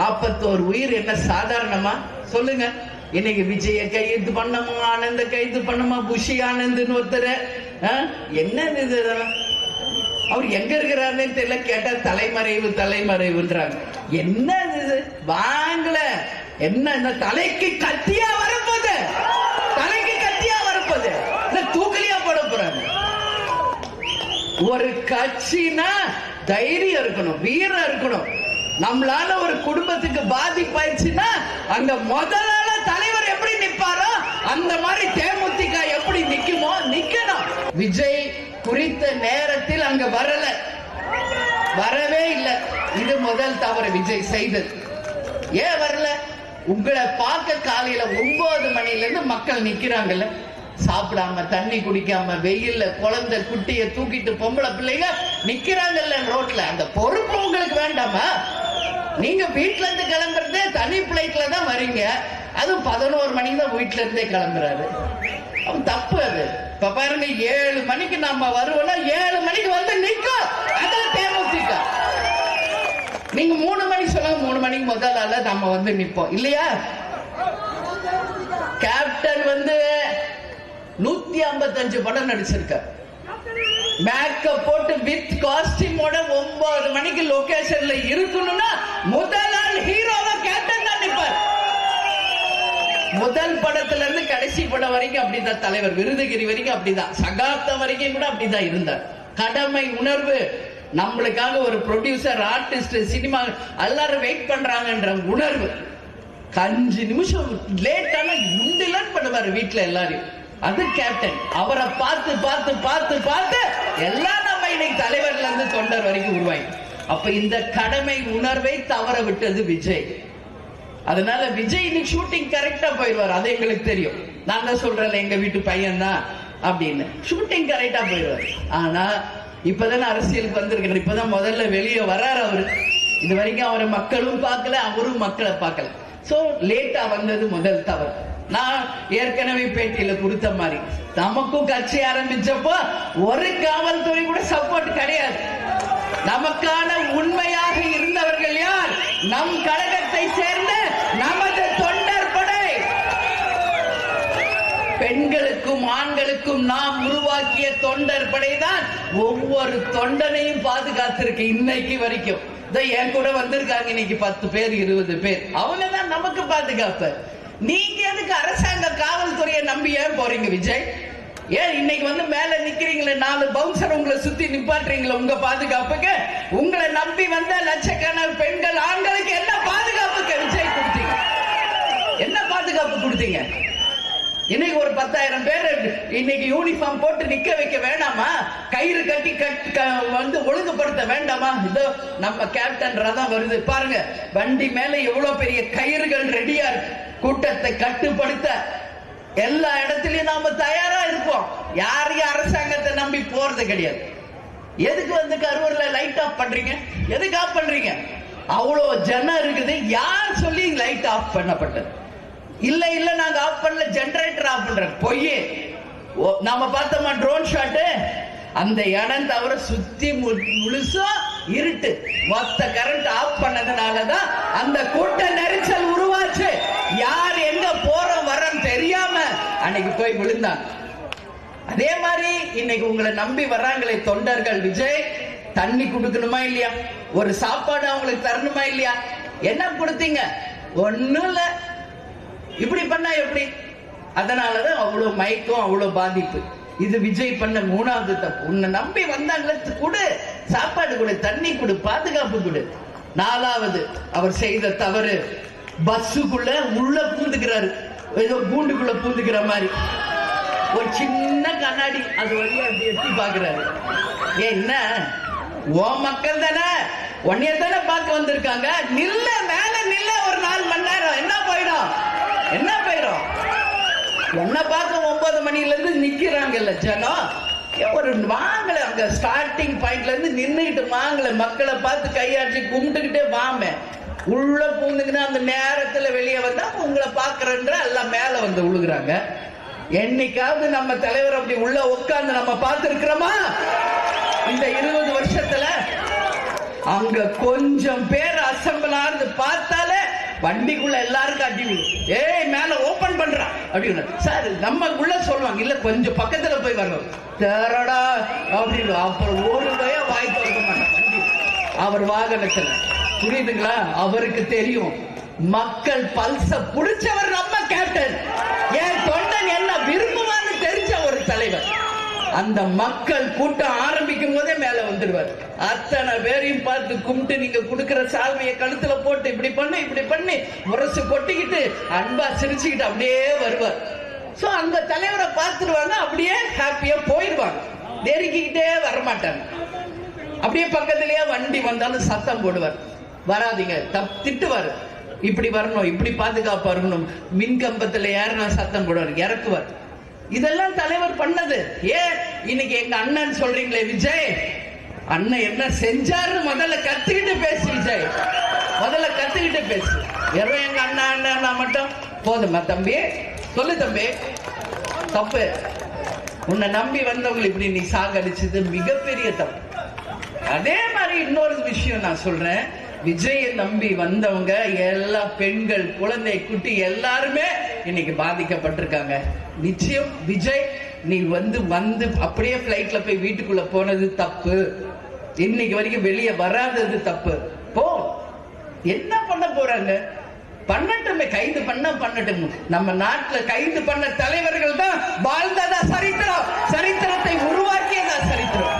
41 உயிர் என்ன சாதாரணமா சொல்லுங்க? இன்னைக்கு விஜய கைது பண்ணமா, ஆனந்த கைது பண்ணமா, புஷி ஆனந்த்னு ஒருத்தர், என்ன இது? அவர் எங்க இருக்கிறாருன்னு தெரியல. கேட்டா தலைமறைவு தலைமறைவுன்றாங்க. என்ன இது? வாங்கல என்ன தலைக்கு கத்தியா வரப்போது? தலைக்கு கத்தியா வரப்போது? தூக்கலியா போட போறாங்க. ஒரு கட்சினா தைரியம் இருக்கணும், வீரம் இருக்கணும். நம்மளால ஒரு குடும்பத்துக்கு பாதிப்பாயிடுச்சுன்னா அங்க முதலால தலைவர் எப்படி நிப்பாரோ அந்த மாதிரி தேமுதிக எப்படி நிக்குமோ நிக்கணும். விஜய் குறித்த நேரத்தில் அங்க வரவே இல்லை. இது முதல் தவறு விஜய் செய்தது. ஏன் வரல? உங்களை பார்க்க காலையில 9 மணில இருந்து மக்கள் நிக்கிறாங்கல்ல, சாப்பிடாம தண்ணி குடிக்காம வெயில்ல குழந்தை குட்டிய தூக்கிட்டு பொம்பளை பிள்ளைங்க நிக்கிறாங்கல்ல ரோட்ல. அந்த பொறுப்பு உங்களுக்கு வேண்டாமா? நீங்க வீட்டுல இருந்து கிளம்புறதே தனி பிளைட்ல தான் வரீங்க. அதுவும் 11 மணிக்கு தான் வீட்டுல இருந்தே கிளம்புறாரு. அவன் தப்பு அது. இப்ப பாருங்க, 7 மணிக்கு நம்ம வருவோம்னா 7 மணிக்கு வந்து நிக்கும். அதான் தேமுதிக. நீங்க 3 மணிக்கு சொல்லுங்க, 3 மணிக்கு முதல் ஆள நம்ம வந்து நிப்போம் இல்லையா? கேப்டன் வந்து 155 படம் நடிச்சிருக்க. மேக்கப் போட்டு வித் காஸ்டியூமோட 9 மணிக்கு லொகேஷன்ல இருக்கணும்னா முதல் ஆள் ஹீரோவா கேப்டன் தான் நிப்பார். முதல் படத்துல இருந்து கடைசி படம் வரைக்கும் அப்படிதான். தலைவர் விருதுகிரி வரைக்கும் அப்படிதான். சகாப்தம் வரைக்கும் கூட அப்படிதான் இருந்தார். கடமை உணர்வு, நம்மளுக்காக ஒரு ப்ரொடியூசர், ஆர்டிஸ்ட், சினிமா எல்லாரும் வெயிட் பண்றாங்கன்ற உணர்வு. 5 நிமிஷம் லேட்டான முண்டிலன் பண்ணுவாரு வீட்டுல எல்லாரும். அது கேப்டன். அவரை பார்த்து பார்த்து பார்த்து பார்த்து எல்லாம் நம்ம இன்னைக்கு தலைவர்ல இருந்து தொண்டர் வரைக்கும் உருவாய். அப்ப இந்த கடமை உணர்வை தவற விட்டது விஜய். அதனால விஜய் இன்னைக்கு ஷூட்டிங் கரெக்டா போயிடுவார். அது எங்களுக்கு தெரியும். நான் தான் சொல்றேன், எங்க வீட்டு பையன் தான் அப்படின்னு. ஷூட்டிங் கரெக்டா போயிடுவார். ஆனா இப்பதானே அரசியலுக்கு வந்திருக்கிறார். இப்பதான் முதல்ல வெளியே வர்றாரு அவரு. இது வரைக்கும் அவரை மக்களும் பார்க்கல, அவரும் மக்களை பார்க்கல. சோ லேட்டா வந்தது முதல் தவறு. நான் ஏற்கனவே பேட்டியில கொடுத்த மாதிரி, நமக்கும் கட்சி ஆரம்பிச்சப்போ ஒரு காவல்துறை கூட சப்போர்ட் கிடையாது. நமக்கான உண்மையாக இருந்தவர்கள் யார்? நம் கழகத்தை சேர்ந்த நமது தொண்டர் படை. பெண்களுக்கும் ஆண்களுக்கும் நாம் உருவாக்கிய தொண்டர் படைதான் ஒவ்வொரு தொண்டனையும் பாதுகாத்திருக்கு இன்னைக்கு வரைக்கும். என் கூட வந்திருக்காங்க இன்னைக்கு 10 பேர் 20 பேர். அவங்க தான் நமக்கு பாதுகாப்பு. நீங்க எதுக்கு அரசாங்க காவல்துறையை நம்பி ஏன் போறீங்க விஜய்? ஏன் இன்னைக்கு வந்து மேல நிக்கிறீங்களே, 4 பவுன்சர் உங்களை சுத்தி நிப்பாட்டுறீங்களா உங்க பாதுகாப்புக்கு? உங்களை நம்பி வந்த லட்சக்கணக்கான பெண்கள் ஆண்களுக்கு என்ன பாதுகாப்புக்கு விஜய் கொடுத்தீங்க? என்ன பாதுகாப்பு கொடுத்தீங்க? இன்னைக்கு ஒரு 10,000 பேர் இன்னைக்கு யூனிஃபார்ம் போட்டு நிக்க வைக்க வேண்டாமா? கயிறு கட்டி வந்து ஒழுங்குபடுத்த வேண்டாமா? இதோ நம்ம கேப்டன் ரதம் வருது பாருங்க. வண்டி மேல எவ்வளவு பெரிய கயிறுகள் ரெடியா இருக்கு. கூட்டத்தை கட்டுப்படுத்த எல்லா இடத்திலையும் நாம தயாரா இருப்போம். யாரையும் அரசாங்கத்தை நம்பி போறது கிடையாது. எதுக்கு வந்து கரூர்ல லைட் ஆஃப் பண்றீங்க? எதுக்கு ஆஃப் பண்றீங்க? அவ்வளவு ஜனம் இருக்குது. யார் சொல்லி லைட் ஆஃப் பண்ணப்பட்டது? இல்ல இல்ல நாங்க ஆஃப் பண்ணல, ஜெனரேட்டர் ஆஃப் பண்ற பொய். நாம பார்த்தோமா ட்ரோன் ஷாட்? அந்த இடம் தவிர சுத்தி முழுசும் இருட்டு. மொத்த கரண்ட் ஆஃப் பண்ணதுனாலதான் அந்த கூட்ட நெரிசல் உருவாச்சு. யார் எங்க போறோம் வரோம் தெரியாம அன்னைக்கு போய் விழுந்தாங்க. அதே மாதிரி இன்னைக்கு உங்களை நம்பி வர்றாங்களே தொண்டர்கள். விஜய், தண்ணி கொடுக்கணுமா இல்லையா? ஒரு சாப்பாடு அவங்களுக்கு தரணுமா இல்லையா? என்ன கொடுத்தீங்க? ஒண்ணும் இல்ல. இப்படி பண்ணா எப்படி? அதனாலதான் அவ்வளவு மயக்கம், அவ்வளவு பாதிப்பு. இது விஜய் பண்ண 3வது தப்பு. உன்னை நம்பி வந்தாங்களே, கொடு சாப்பாடு, கொடு தண்ணி, கொடு பாதுகாப்பு, கொடு. 4வது அவர் செய்த தவறு, பஸ்ஸுக்குள்ள உள்ள பூந்துக்கிறாரு. ஏதோ கூண்டுக்குள்ள பூந்துக்கிற மாதிரி ஒரு சின்ன கண்ணாடி அது வழியா அப்படி எட்டி பாக்குறாரு. என்ன ஓ மக்கள் தானே, உன்னைய தானே பார்க்க வந்திருக்காங்க, நில்ல மேல நில்ல ஒரு 4 மணி நேரம். என்ன போயிடும்? என்ன போயிடும்? என்ன பார்க்க 9 மணில இருந்து நிக்கிறாங்கல்ல ஜனம். ஒரு வாங்கல, அங்க ஸ்டார்டிங் பாயிண்ட்ல இருந்து நின்னுகிட்டு வாங்கல, மக்களை பார்த்து கையாற்றி கும்பிட்டுக்கிட்டே வாம. உள்ள பூந்துக்குன்னா அந்த நேரத்துல வெளியே வந்தா உங்களை பாக்குறன்ற எல்லாம் மேல வந்து விழுகுறாங்க. என்னைக்காவது நம்ம தலைவர் அப்படி உள்ள உட்கார்ந்து நம்ம பார்த்து இருக்கிறோமா? இந்த 20 வருஷத்துல அங்க கொஞ்சம் பேர் அசம்பிள் ஆனது பார்த்தாலே வண்டிக்குள்ள எல்லாரும் காட்டி விடும். ஏய் மேல ஓபன் பண்றான் அப்படின்னு சார் நம்ம உள்ள சொல்லுவாங்க, இல்ல கொஞ்சம் பக்கத்துல போய் வரணும் தேரடா அப்படின்னு. அப்புறம் ஒரு பய வாய் திறக்க மாட்டான் வண்டி அவர் வாகனத்துல. புரியுதுங்களா? அவருக்கு தெரியும் மக்கள் பல்ச புடிச்சவர் நம்ம கேப்டன். என் தொண்டன் என்ன விரும்புவான்னு தெரிஞ்ச ஒரு தலைவர். அந்த மக்கள் கூட்டம் ஆரம்பிக்கும் போதே மேல வந்துடுவார். அத்தனை பேரையும் பார்த்து கும்பிட்டு நீங்க கொடுக்கிற சால்வையை கழுத்துல போட்டு இப்படி பண்ணி முரசு கொட்டிக்கிட்டு அன்பா சிரிச்சுக்கிட்டு அப்படியே வருவார். சோ அந்த தலைவரை பார்த்துருவாங்க, அப்படியே ஹாப்பியா போயிடுவாங்க, நெருங்கிக்கிட்டே வரமாட்டாங்க. அப்படியே பக்கத்திலேயே வண்டி வந்தாலும் சத்தம் போடுவார், வராதிங்க திட்டுவார், இப்படி வரணும், இப்படி பாதுகாப்பா இருக்கணும். மின் கம்பத்துல ஏறினா சத்தம் போடுவார், இறக்குவார். இதெல்லாம் தலைவர் பண்ணது. ஏன் இன்னைக்கு எங்க அண்ணன் சொல்றீங்களே விஜய், அண்ணன் என்ன செஞ்சாரு முதல்ல கத்துக்கிட்டு பேசு விஜய், முதல்ல கத்துக்கிட்டு பேசு. வெறும் எங்க அண்ணா மட்டும் போதுமா தம்பி? சொல்லு தம்பி, தப்பு. உன்னை நம்பி வந்தவங்களை இப்படி நீ சாகடிச்சது மிகப்பெரிய தப்பு. அதே மாதிரி இன்னொரு விஷயம் நான் சொல்றேன், விஜயை நம்பி வந்தவங்க எல்லா பெண்கள், குழந்தை, குட்டி எல்லாருமே இன்னைக்கு பாதிக்கப்பட்டிருக்காங்க. நிச்சயம் விஜய் நீ வந்து அப்படியே பிளைட்ல போய் வீட்டுக்குள்ள போனது தப்பு, இன்னைக்கு வரைக்கும் வெளியே வராதது தப்பு. போ, என்ன பண்ண போறாங்க பண்ணட்டுமே, கைது பண்ணட்டும். நம்ம நாட்டுல கைது பண்ண தலைவர்கள் தான் வாழ்ந்ததா சரித்திரம், சரித்திரத்தை உருவாக்கியதா சரித்திரம்.